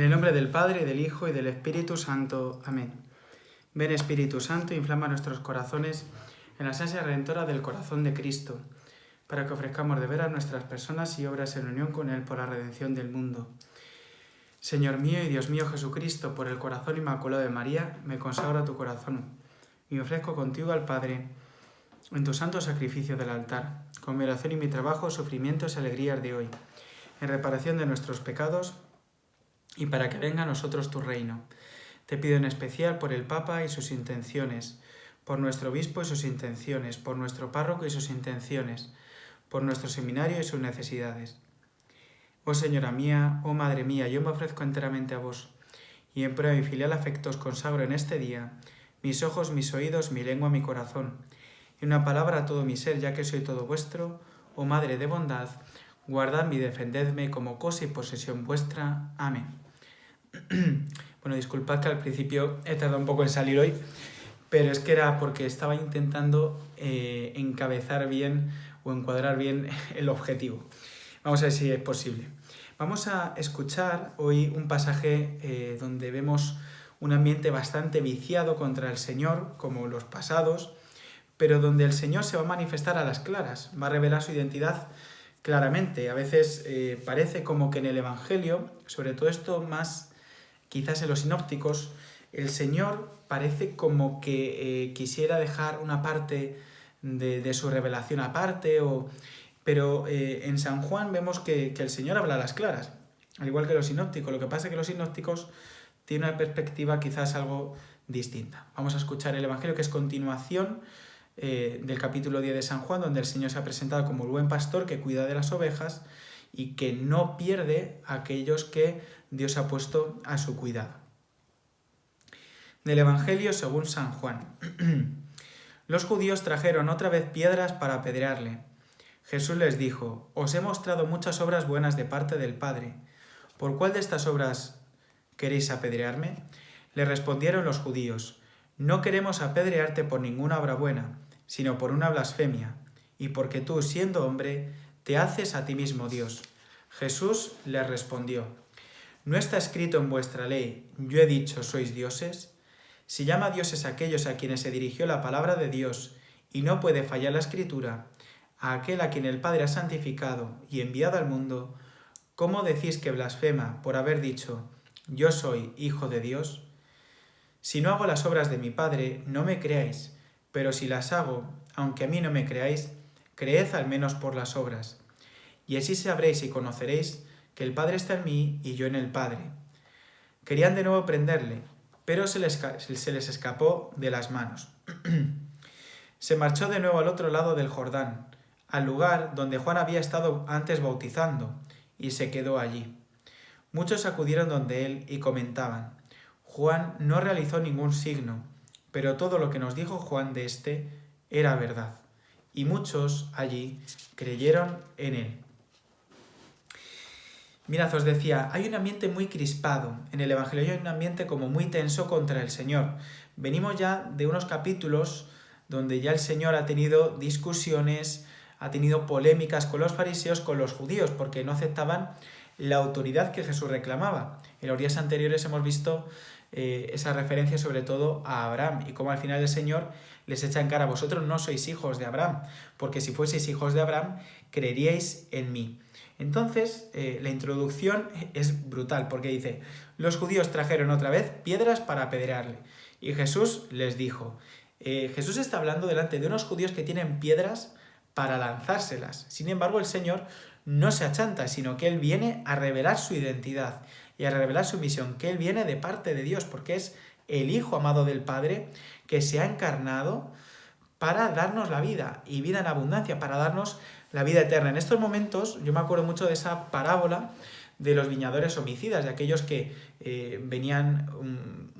En el nombre del Padre, y del Hijo, y del Espíritu Santo. Amén. Ven Espíritu Santo, inflama nuestros corazones en la esencia redentora del corazón de Cristo, para que ofrezcamos de veras nuestras personas y obras en unión con Él por la redención del mundo. Señor mío y Dios mío Jesucristo, por el corazón inmaculado de María, me consagro a tu corazón y me ofrezco contigo al Padre en tu santo sacrificio del altar, con mi oración y mi trabajo, sufrimientos y alegrías de hoy, en reparación de nuestros pecados y para que venga a nosotros tu reino. Te pido en especial por el Papa y sus intenciones, por nuestro obispo y sus intenciones, por nuestro párroco y sus intenciones, por nuestro seminario y sus necesidades. Oh Señora mía, oh Madre mía, yo me ofrezco enteramente a vos, y en prueba de mi filial afecto os consagro en este día mis ojos, mis oídos, mi lengua, mi corazón, y una palabra a todo mi ser, ya que soy todo vuestro, oh Madre de bondad, guardadme y defendedme como cosa y posesión vuestra. Amén. Bueno, disculpad que al principio he tardado un poco en salir hoy, pero es que era porque estaba intentando encabezar bien o encuadrar bien el objetivo. Vamos a ver si es posible. Vamos a escuchar hoy un pasaje donde vemos un ambiente bastante viciado contra el Señor, como los pasados, pero donde el Señor se va a manifestar a las claras, va a revelar su identidad claramente. A veces parece como que en el Evangelio, sobre todo esto más quizás en los sinópticos, el Señor parece como que quisiera dejar una parte de su revelación aparte, pero en San Juan vemos que el Señor habla a las claras, al igual que los sinópticos. Lo que pasa es que los sinópticos tienen una perspectiva quizás algo distinta. Vamos a escuchar el Evangelio, que es continuación del capítulo 10 de San Juan, donde el Señor se ha presentado como el buen pastor que cuida de las ovejas y que no pierde a aquellos que Dios ha puesto a su cuidado. Del Evangelio según San Juan. Los judíos trajeron otra vez piedras para apedrearle. Jesús les dijo: os he mostrado muchas obras buenas de parte del Padre. ¿Por cuál de estas obras queréis apedrearme? Le respondieron los judíos: no queremos apedrearte por ninguna obra buena, sino por una blasfemia, y porque tú, siendo hombre, te haces a ti mismo Dios. Jesús les respondió: ¿no está escrito en vuestra ley, yo he dicho, sois dioses? Si llama dioses a aquellos a quienes se dirigió la palabra de Dios, y no puede fallar la Escritura, a aquel a quien el Padre ha santificado y enviado al mundo, ¿cómo decís que blasfema por haber dicho, yo soy hijo de Dios? Si no hago las obras de mi Padre, no me creáis, pero si las hago, aunque a mí no me creáis, creed al menos por las obras. Y así sabréis y conoceréis que el Padre está en mí y yo en el Padre. Querían de nuevo prenderle, pero se les escapó de las manos. Se marchó de nuevo al otro lado del Jordán, al lugar donde Juan había estado antes bautizando, y se quedó allí. Muchos acudieron donde él y comentaban: Juan no realizó ningún signo, pero todo lo que nos dijo Juan de éste era verdad. Y muchos allí creyeron en él. Mirad, os decía, hay un ambiente muy crispado en el Evangelio, hay un ambiente como muy tenso contra el Señor. Venimos ya de unos capítulos donde ya el Señor ha tenido discusiones, ha tenido polémicas con los fariseos, con los judíos, porque no aceptaban la autoridad que Jesús reclamaba. En los días anteriores hemos visto esa referencia sobre todo a Abraham, y cómo al final el Señor les echa en cara: vosotros no sois hijos de Abraham, porque si fueseis hijos de Abraham, creeríais en mí. Entonces, la introducción es brutal, porque dice: los judíos trajeron otra vez piedras para apedrearle. Y Jesús les dijo, Jesús está hablando delante de unos judíos que tienen piedras para lanzárselas. Sin embargo, el Señor no se achanta, sino que Él viene a revelar su identidad y a revelar su misión, que Él viene de parte de Dios, porque es el Hijo amado del Padre que se ha encarnado para darnos la vida, y vida en abundancia, para darnos la vida eterna. En estos momentos yo me acuerdo mucho de esa parábola de los viñadores homicidas, de aquellos que venían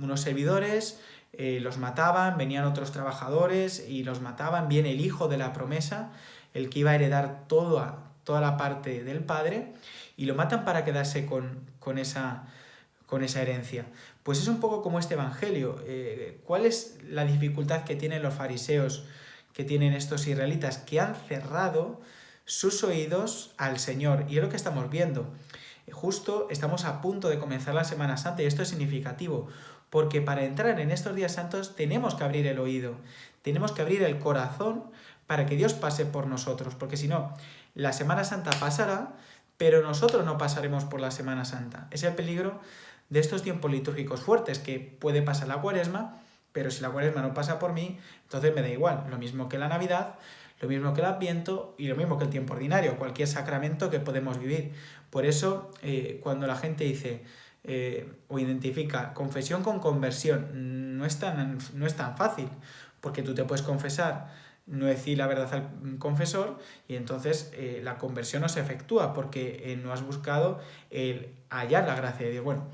unos servidores, los mataban, venían otros trabajadores y los mataban, viene el hijo de la promesa, el que iba a heredar toda la parte del Padre, y lo matan para quedarse con esa herencia. Pues es un poco como este Evangelio. ¿Cuál es la dificultad que tienen los fariseos, que tienen estos israelitas, que han cerrado sus oídos al Señor? Y es lo que estamos viendo. justo estamos a punto de comenzar la Semana Santa y esto es significativo, porque para entrar en estos días santos tenemos que abrir el oído, tenemos que abrir el corazón para que Dios pase por nosotros, porque si no, la Semana Santa pasará, pero nosotros no pasaremos por la Semana Santa. Es el peligro de estos tiempos litúrgicos fuertes, que puede pasar la Cuaresma, pero si la Cuaresma no pasa por mí, entonces me da igual, lo mismo que la Navidad, lo mismo que el Adviento y lo mismo que el tiempo ordinario, cualquier sacramento que podemos vivir. Por eso, cuando la gente dice o identifica confesión con conversión, no es tan fácil, porque tú te puedes confesar, no decir la verdad al confesor y entonces la conversión no se efectúa porque no has buscado el hallar la gracia de Dios. Bueno,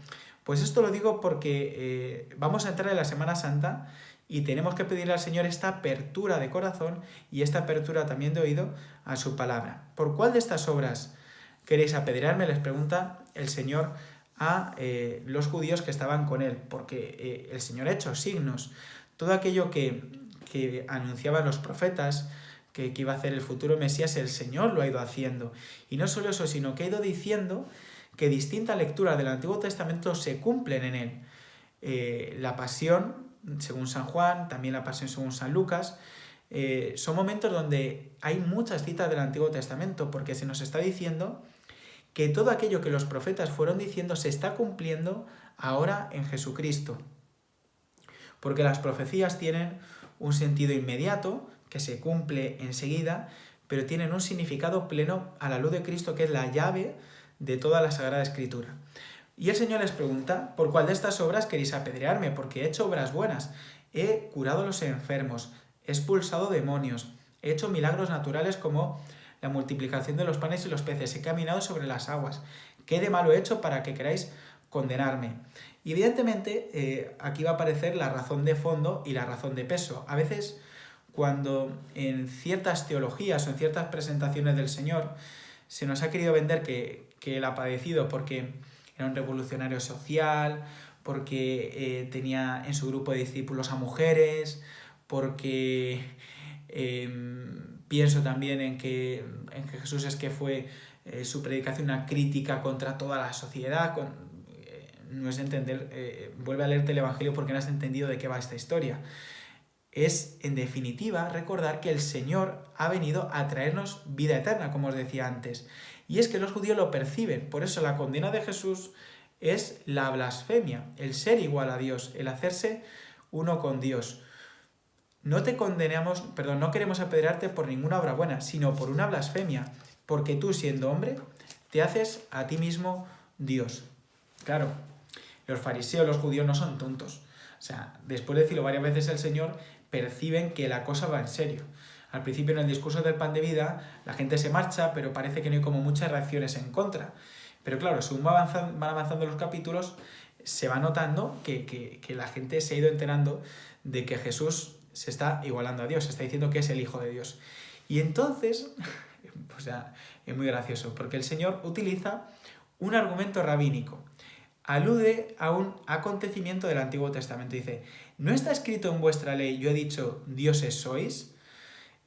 pues esto lo digo porque vamos a entrar en la Semana Santa y tenemos que pedirle al Señor esta apertura de corazón y esta apertura también de oído a su palabra. ¿Por cuál de estas obras queréis apedrearme?, les pregunta el Señor a los judíos que estaban con él, porque el Señor ha hecho signos. Todo aquello que anunciaban los profetas, que iba a hacer el futuro Mesías, el Señor lo ha ido haciendo. Y no solo eso, sino que ha ido diciendo que distintas lecturas del Antiguo Testamento se cumplen en él. La pasión, según San Juan, también la pasión según San Lucas, son momentos donde hay muchas citas del Antiguo Testamento, porque se nos está diciendo que todo aquello que los profetas fueron diciendo se está cumpliendo ahora en Jesucristo. Porque las profecías tienen un sentido inmediato, que se cumple enseguida, pero tienen un significado pleno a la luz de Cristo, que es la llave de toda la Sagrada Escritura. Y el Señor les pregunta, ¿por cuál de estas obras queréis apedrearme? Porque he hecho obras buenas, he curado a los enfermos, he expulsado demonios, he hecho milagros naturales como la multiplicación de los panes y los peces, he caminado sobre las aguas. ¿Qué de malo he hecho para que queráis condenarme? Y evidentemente aquí va a aparecer la razón de fondo y la razón de peso. A veces, cuando en ciertas teologías o en ciertas presentaciones del Señor se nos ha querido vender que Él ha padecido porque era un revolucionario social, porque tenía en su grupo de discípulos a mujeres, porque pienso también en que Jesús es que fue su predicación una crítica contra toda la sociedad. No es entender, vuelve a leerte el Evangelio porque no has entendido de qué va esta historia. Es, en definitiva, recordar que el Señor ha venido a traernos vida eterna, como os decía antes. Y es que los judíos lo perciben. Por eso la condena de Jesús es la blasfemia, el ser igual a Dios, el hacerse uno con Dios. No queremos apedrearte por ninguna obra buena, sino por una blasfemia, porque tú, siendo hombre, te haces a ti mismo Dios. Claro, los fariseos, los judíos no son tontos. O sea, después de decirlo varias veces el Señor, perciben que la cosa va en serio. Al principio, en el discurso del pan de vida, la gente se marcha, pero parece que no hay como muchas reacciones en contra. Pero claro, según van avanzando los capítulos, se va notando que la gente se ha ido enterando de que Jesús se está igualando a Dios, se está diciendo que es el Hijo de Dios. Y entonces, o sea, es muy gracioso, porque el Señor utiliza un argumento rabínico. Alude a un acontecimiento del Antiguo Testamento. Dice, ¿no está escrito en vuestra ley, yo he dicho, dioses sois?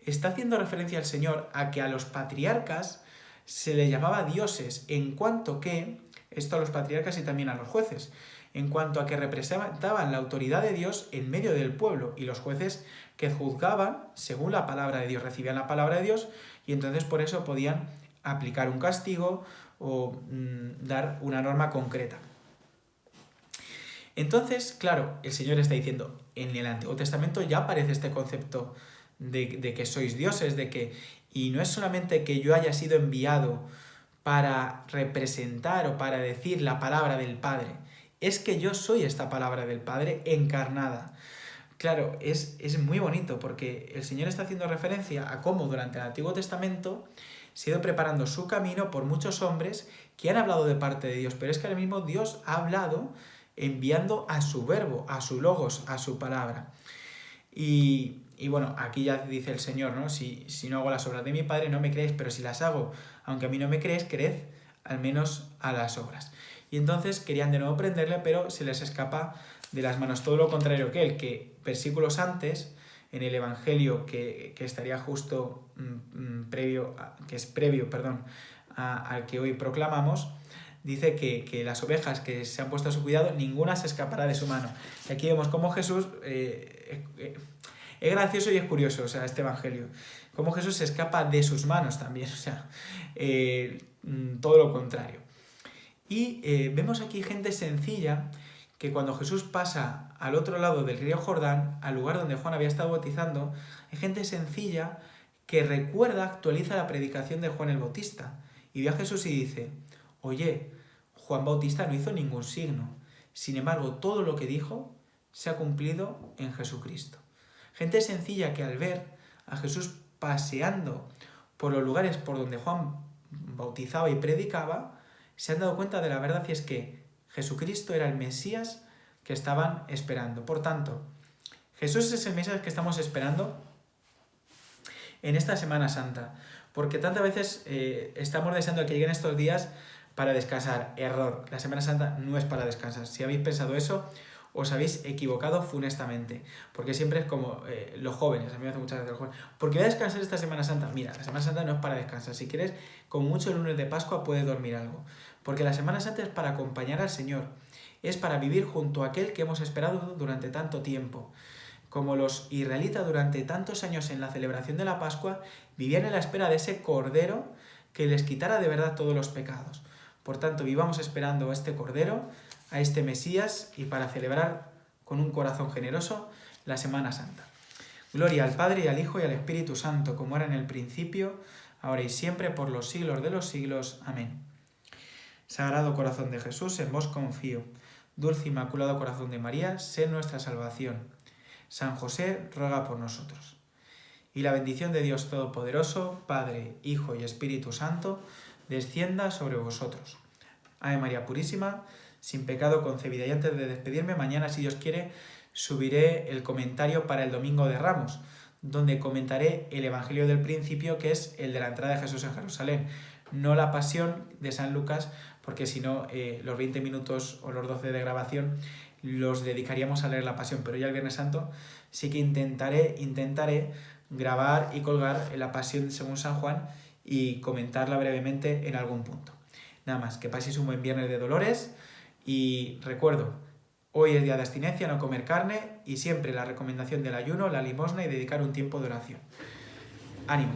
Está haciendo referencia el Señor a que a los patriarcas se les llamaba dioses, en cuanto que, esto a los patriarcas y también a los jueces, en cuanto a que representaban la autoridad de Dios en medio del pueblo, y los jueces que juzgaban según la palabra de Dios, recibían la palabra de Dios, y entonces por eso podían aplicar un castigo o dar una norma concreta. Entonces, claro, el Señor está diciendo, en el Antiguo Testamento ya aparece este concepto de que sois dioses, y no es solamente que yo haya sido enviado para representar o para decir la palabra del Padre, es que yo soy esta palabra del Padre encarnada. Claro, es muy bonito porque el Señor está haciendo referencia a cómo durante el Antiguo Testamento se ha ido preparando su camino por muchos hombres que han hablado de parte de Dios, pero es que ahora mismo Dios ha hablado enviando a su verbo, a su logos, a su palabra. Y bueno, aquí ya dice el Señor, ¿no? Si no hago las obras de mi Padre, no me creéis, pero si las hago, aunque a mí no me creéis, creed al menos a las obras. Y entonces querían de nuevo prenderle, pero se les escapa de las manos. Todo lo contrario que él, que versículos antes, en el Evangelio que estaría justo previo al que hoy proclamamos, dice que las ovejas que se han puesto a su cuidado, ninguna se escapará de su mano. Y aquí vemos cómo Jesús, es gracioso y es curioso, o sea, este evangelio, cómo Jesús se escapa de sus manos también, o sea, todo lo contrario. Y vemos aquí gente sencilla que cuando Jesús pasa al otro lado del río Jordán, al lugar donde Juan había estado bautizando, hay gente sencilla que recuerda, actualiza la predicación de Juan el Bautista. Y ve a Jesús y dice, oye, Juan Bautista no hizo ningún signo. Sin embargo, todo lo que dijo se ha cumplido en Jesucristo. Gente sencilla que al ver a Jesús paseando por los lugares por donde Juan bautizaba y predicaba, se han dado cuenta de la verdad, y es que Jesucristo era el Mesías que estaban esperando. Por tanto, Jesús es el Mesías que estamos esperando en esta Semana Santa, porque tantas veces estamos deseando que lleguen estos días para descansar. Error, la Semana Santa no es para descansar. Si habéis pensado eso, os habéis equivocado funestamente, porque siempre es como los jóvenes, a mí me hace muchas gracias los jóvenes, porque voy a descansar esta Semana Santa. Mira, la Semana Santa no es para descansar. Si quieres, con mucho el lunes de Pascua puedes dormir algo, porque la Semana Santa es para acompañar al Señor, es para vivir junto a aquel que hemos esperado durante tanto tiempo. Como los israelitas durante tantos años en la celebración de la Pascua vivían en la espera de ese Cordero que les quitara de verdad todos los pecados. Por tanto, vivamos esperando a este Cordero, a este Mesías, y para celebrar con un corazón generoso la Semana Santa. Gloria al Padre, y al Hijo, y al Espíritu Santo, como era en el principio, ahora y siempre, por los siglos de los siglos. Amén. Sagrado Corazón de Jesús, en vos confío. Dulce Inmaculado Corazón de María, sé nuestra salvación. San José, ruega por nosotros. Y la bendición de Dios Todopoderoso, Padre, Hijo y Espíritu Santo, descienda sobre vosotros. Ave María Purísima, sin pecado concebida. Y antes de despedirme, mañana, si Dios quiere, subiré el comentario para el Domingo de Ramos, donde comentaré el Evangelio del principio, que es el de la entrada de Jesús en Jerusalén. No la pasión de San Lucas, porque si no, los 20 minutos o los 12 de grabación los dedicaríamos a leer la pasión, pero ya el Viernes Santo sí que intentaré grabar y colgar la pasión según San Juan y comentarla brevemente en algún punto. Nada más, que paséis un buen Viernes de Dolores, y recuerdo, hoy es día de abstinencia, no comer carne, y siempre la recomendación del ayuno, la limosna y dedicar un tiempo de oración. ¡Ánimo!